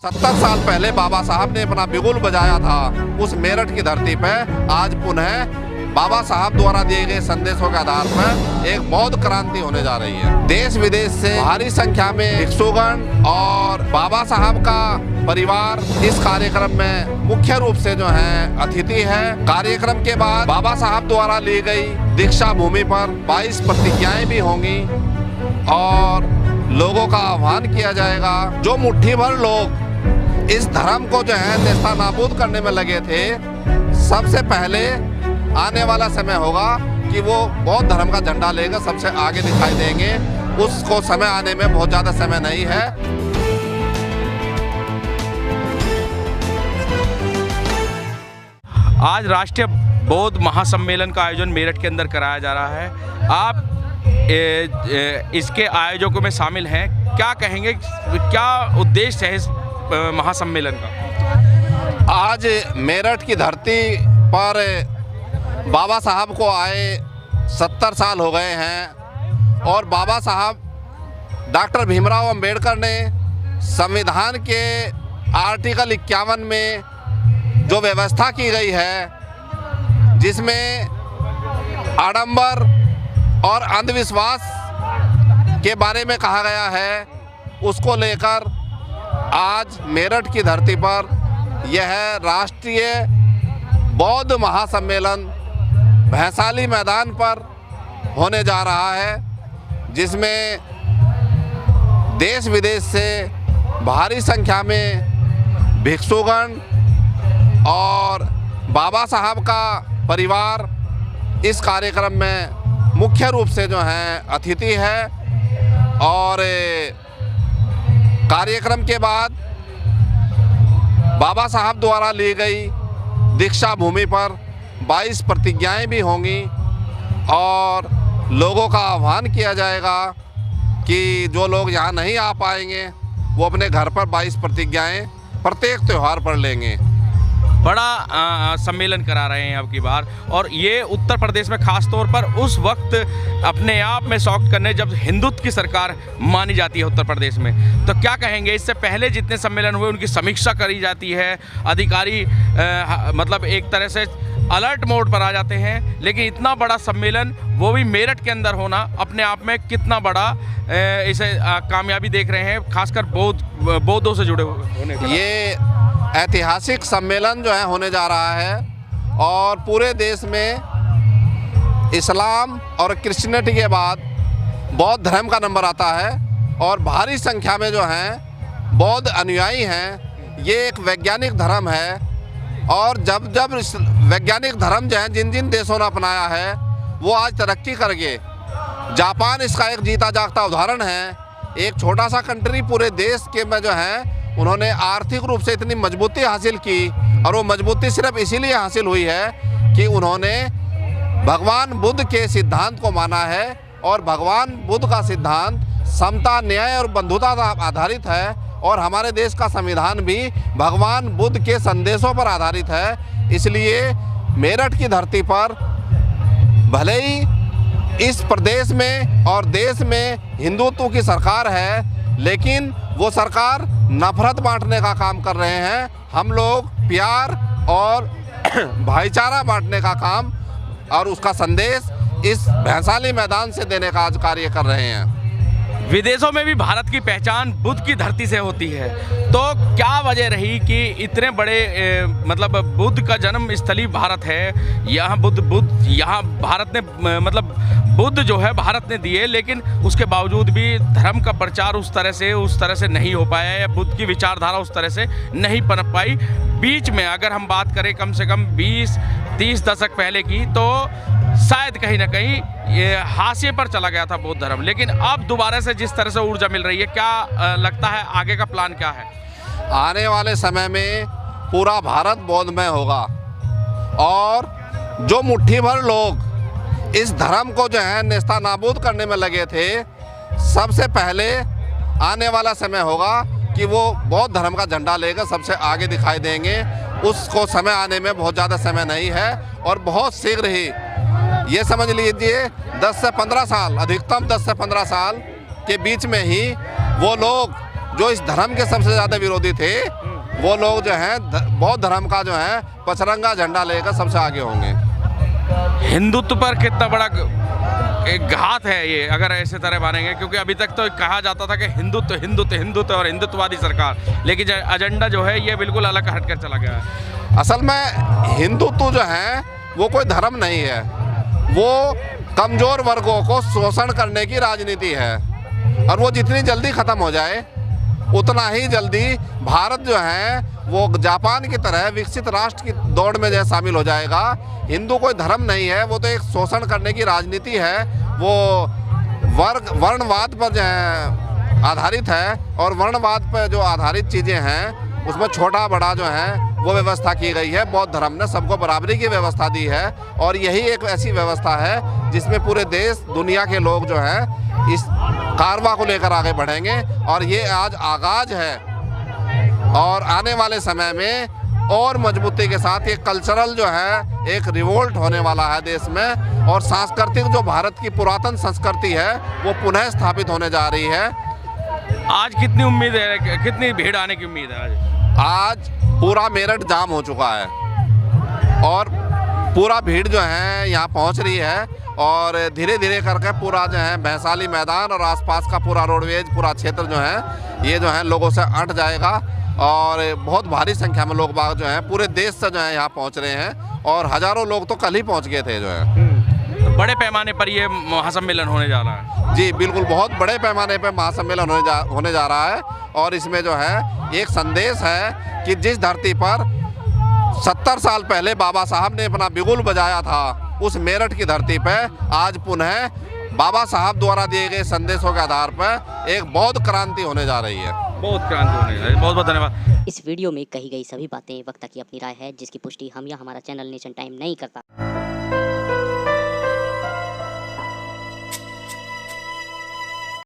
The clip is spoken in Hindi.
70 साल पहले बाबा साहब ने अपना बिगुल बजाया था उस मेरठ की धरती पे आज पुनः बाबा साहब द्वारा दिए गए संदेशों के आधार पर एक बौद्ध क्रांति होने जा रही है। देश विदेश से भारी संख्या में भिक्षुगण और बाबा साहब का परिवार इस कार्यक्रम में मुख्य रूप से जो है अतिथि है। कार्यक्रम के बाद बाबा साहब द्वारा ली गई दीक्षा भूमि पर 22 प्रतिज्ञाएं भी होंगी और लोगों का आह्वान किया जाएगा। जो मुट्ठी भर लोग इस धर्म को जो है नेस्तनाबूद करने में लगे थे, सबसे पहले आने वाला समय होगा कि वो बौद्ध धर्म का झंडा लेकर सबसे आगे दिखाई देंगे। उसको समय आने में बहुत ज़्यादा समय नहीं है। आज राष्ट्रीय बौद्ध महासम्मेलन का आयोजन मेरठ के अंदर कराया जा रहा है। आप इसके आयोजकों में शामिल हैं, क्या कहेंगे, क्या उद्देश्य है इस महासम्मेलन का? आज मेरठ की धरती पर बाबा साहब को आए 70 साल हो गए हैं और बाबा साहब डॉक्टर भीमराव अंबेडकर ने संविधान के आर्टिकल 51 में जो व्यवस्था की गई है, जिसमें आडंबर और अंधविश्वास के बारे में कहा गया है, उसको लेकर आज मेरठ की धरती पर यह राष्ट्रीय बौद्ध महासम्मेलन भैंसाली मैदान पर होने जा रहा है, जिसमें देश विदेश से भारी संख्या में भिक्षुगण और बाबा साहब का परिवार इस कार्यक्रम में मुख्य रूप से जो है अतिथि है। और कार्यक्रम के बाद बाबा साहब द्वारा ली गई दीक्षा भूमि पर 22 प्रतिज्ञाएं भी होंगी और लोगों का आह्वान किया जाएगा कि जो लोग यहाँ नहीं आ पाएंगे वो अपने घर पर 22 प्रतिज्ञाएं प्रत्येक त्यौहार पर लेंगे। बड़ा सम्मेलन करा रहे हैं अब की बार, और ये उत्तर प्रदेश में खास तौर पर उस वक्त अपने आप में शौक करने जब हिंदुत्व की सरकार मानी जाती है उत्तर प्रदेश में। तो क्या कहेंगे, इससे पहले जितने सम्मेलन हुए उनकी समीक्षा करी जाती है, अधिकारी मतलब एक तरह से अलर्ट मोड पर आ जाते हैं, लेकिन इतना बड़ा सम्मेलन वो भी मेरठ के अंदर होना अपने आप में कितना बड़ा इसे कामयाबी देख रहे हैं, खासकर बौद्धों से जुड़े होने के। ये ऐतिहासिक सम्मेलन जो है होने जा रहा है और पूरे देश में इस्लाम और क्रिश्चियनिटी के बाद बौद्ध धर्म का नंबर आता है और भारी संख्या में जो हैं बौद्ध अनुयायी हैं। ये एक वैज्ञानिक धर्म है और जब इस वैज्ञानिक धर्म जो है जिन देशों ने अपनाया है वो आज तरक्की कर गए। जापान इसका एक जीता जागता उदाहरण है। एक छोटा सा कंट्री पूरे देश के में जो है उन्होंने आर्थिक रूप से इतनी मजबूती हासिल की, और वो मजबूती सिर्फ इसीलिए हासिल हुई है कि उन्होंने भगवान बुद्ध के सिद्धांत को माना है। और भगवान बुद्ध का सिद्धांत समता, न्याय और बंधुता आधारित है और हमारे देश का संविधान भी भगवान बुद्ध के संदेशों पर आधारित है। इसलिए मेरठ की धरती पर भले ही इस प्रदेश में और देश में हिंदुत्व की सरकार है, लेकिन वो सरकार नफरत बांटने का काम कर रहे हैं। हम लोग प्यार और भाईचारा बांटने का काम और उसका संदेश इस भैंसाली मैदान से देने का आज कार्य कर रहे हैं। विदेशों में भी भारत की पहचान बुद्ध की धरती से होती है, तो क्या वजह रही कि इतने बड़े मतलब बुद्ध का जन्म स्थली भारत है, यहाँ यहाँ भारत ने मतलब बुद्ध जो है भारत ने दिए, लेकिन उसके बावजूद भी धर्म का प्रचार उस तरह से नहीं हो पाया या बुद्ध की विचारधारा उस तरह से नहीं पनप पाई। बीच में अगर हम बात करें कम से कम 20-30 दशक पहले की, तो शायद कहीं ना कहीं ये हाशिए पर चला गया था बौद्ध धर्म, लेकिन अब दोबारा से जिस तरह से ऊर्जा मिल रही है, क्या लगता है आगे का प्लान क्या है? आने वाले समय में पूरा भारत बौद्धमय होगा और जो मुट्ठी भर लोग इस धर्म को जो है नेस्तनाबूद करने में लगे थे, सबसे पहले आने वाला समय होगा कि वो बौद्ध धर्म का झंडा लेकर सबसे आगे दिखाई देंगे। उसको समय आने में बहुत ज़्यादा समय नहीं है और बहुत शीघ्र ही, ये समझ लीजिए 10 से 15 साल, अधिकतम 10 से 15 साल के बीच में ही वो लोग जो इस धर्म के सबसे ज़्यादा विरोधी थे वो लोग जो हैं बौद्ध धर्म का जो है पचरंगा झंडा लेकर सबसे आगे होंगे। हिंदुत्व पर कितना बड़ा एक घात है ये अगर ऐसे तरह मानेंगे, क्योंकि अभी तक तो कहा जाता था कि हिंदुत्व हिंदुत्व हिंदुत्व और हिंदुत्ववादी सरकार, लेकिन एजेंडा जो है ये बिल्कुल अलग हटकर चला गया है। असल में हिंदुत्व जो है वो कोई धर्म नहीं है, वो कमज़ोर वर्गों को शोषण करने की राजनीति है और वो जितनी जल्दी ख़त्म हो जाए उतना ही जल्दी भारत जो है वो जापान की तरह विकसित राष्ट्र की दौड़ में जो शामिल हो जाएगा। हिंदू कोई धर्म नहीं है, वो तो एक शोषण करने की राजनीति है, वो वर्णवाद पर जो है आधारित है और वर्णवाद पर जो आधारित चीज़ें हैं उसमें छोटा बड़ा जो है वो व्यवस्था की गई है। बौद्ध धर्म ने सबको बराबरी की व्यवस्था दी है और यही एक ऐसी व्यवस्था है जिसमें पूरे देश दुनिया के लोग जो हैं इस कारवा को लेकर आगे बढ़ेंगे और ये आज आगाज है और आने वाले समय में और मजबूती के साथ ये कल्चरल जो है एक रिवोल्ट होने वाला है देश में और सांस्कृतिक जो भारत की पुरातन संस्कृति है वो पुनः स्थापित होने जा रही है। आज कितनी उम्मीद है, कितनी भीड़ आने की उम्मीद है? आज पूरा मेरठ जाम हो चुका है और पूरा भीड़ जो है यहाँ पहुँच रही है और धीरे धीरे करके पूरा जो है भैंसाली मैदान और आसपास का पूरा रोडवेज पूरा क्षेत्र जो है ये जो है लोगों से अट जाएगा और बहुत भारी संख्या में लोग बाग जो हैं पूरे देश से जो है यहाँ पहुँच रहे हैं और हज़ारों लोग तो कल ही पहुँच गए थे जो है। तो बड़े पैमाने पर ये महासम्मेलन होने जा रहा है? जी बिल्कुल, बहुत बड़े पैमाने पर महासम्मेलन होने जा रहा है और इसमें जो है एक संदेश है कि जिस धरती पर 70 साल पहले बाबा साहब ने अपना बिगुल बजाया था उस मेरठ की धरती पर आज पुनः बाबा साहब द्वारा दिए गए संदेशों के आधार पर एक बौद्ध क्रांति होने जा रही है। बहुत क्रांति होने जा रही है। बहुत बहुत धन्यवाद। इस वीडियो में कही गई सभी बातें वक्ता की अपनी राय है जिसकी पुष्टि हम या हमारा चैनल नेशन टाइम नहीं करता।